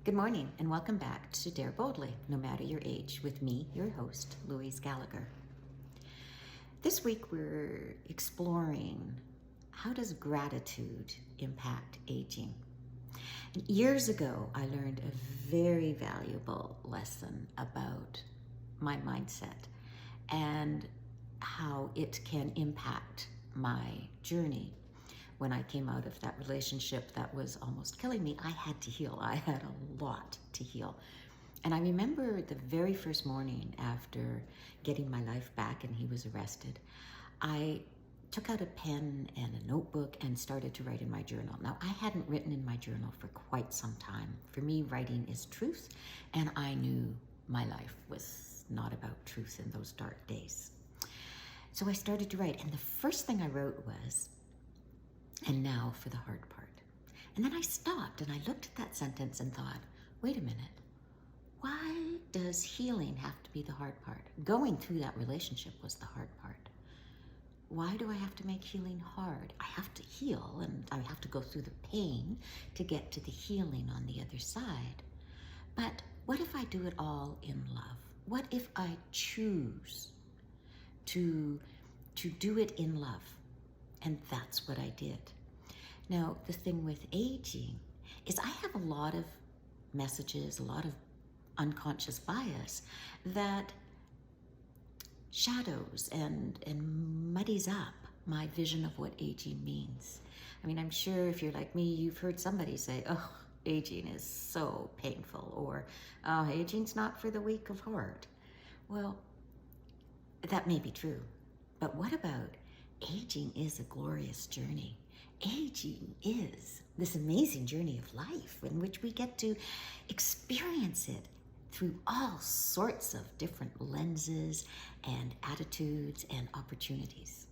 Good morning and welcome back to Dare Boldly, no matter your age, with me, your host, Louise Gallagher. This week we're exploring how does gratitude impact aging. Years ago, I learned a very valuable lesson about my mindset and how it can impact my journey. When I came out of that relationship that was almost killing me, I had to heal. I had a lot to heal. And I remember the very first morning after getting my life back and he was arrested, I took out a pen and a notebook and started to write in my journal. Now, I hadn't written in my journal for quite some time. For me, writing is truth, and I knew my life was not about truth in those dark days. So I started to write, and the first thing I wrote was, "And now for the hard part." And then I stopped and I looked at that sentence and thought, wait a minute, why does healing have to be the hard part? Going through that relationship was the hard part. Why do I have to make healing hard? I have to heal and I have to go through the pain to get to the healing on the other side. But what if I do it all in love? What if I choose to do it in love? And that's what I did. Now, the thing with aging is I have a lot of messages, a lot of unconscious bias that shadows and muddies up my vision of what aging means. I mean, I'm sure if you're like me, you've heard somebody say, oh, aging is so painful, or oh, aging's not for the weak of heart. Well, that may be true, but what about aging is a glorious journey. Aging is this amazing journey of life in which we get to experience it through all sorts of different lenses and attitudes and opportunities.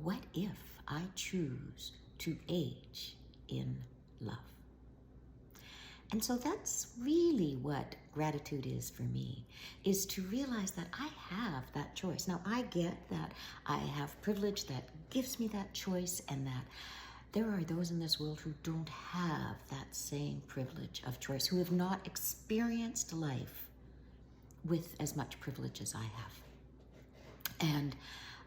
What if I choose to age in love? And so that's really what gratitude is for me, is to realize that I have that choice. Now, I get that I have privilege that gives me that choice, and that there are those in this world who don't have that same privilege of choice, who have not experienced life with as much privilege as I have. And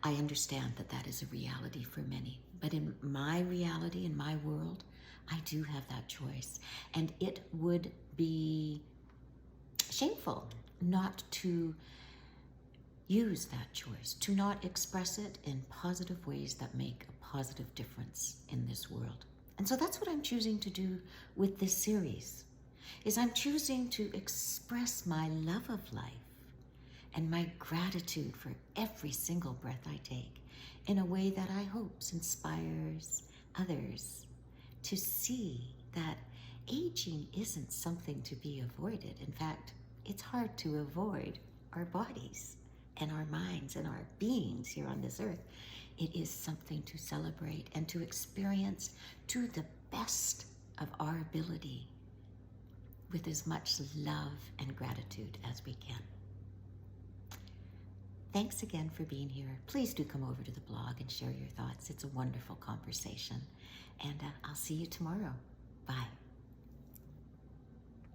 I understand that that is a reality for many. But in my reality, in my world, I do have that choice. And it would be shameful not to use that choice, to not express it in positive ways that make a positive difference in this world. And so that's what I'm choosing to do with this series, is I'm choosing to express my love of life and my gratitude for every single breath I take in a way that I hope inspires others to see that aging isn't something to be avoided. In fact, it's hard to avoid our bodies and our minds and our beings here on this earth. It is something to celebrate and to experience to the best of our ability with as much love and gratitude as we can. Thanks again for being here. Please do come over to the blog and share your thoughts. It's a wonderful conversation. And I'll see you tomorrow. Bye.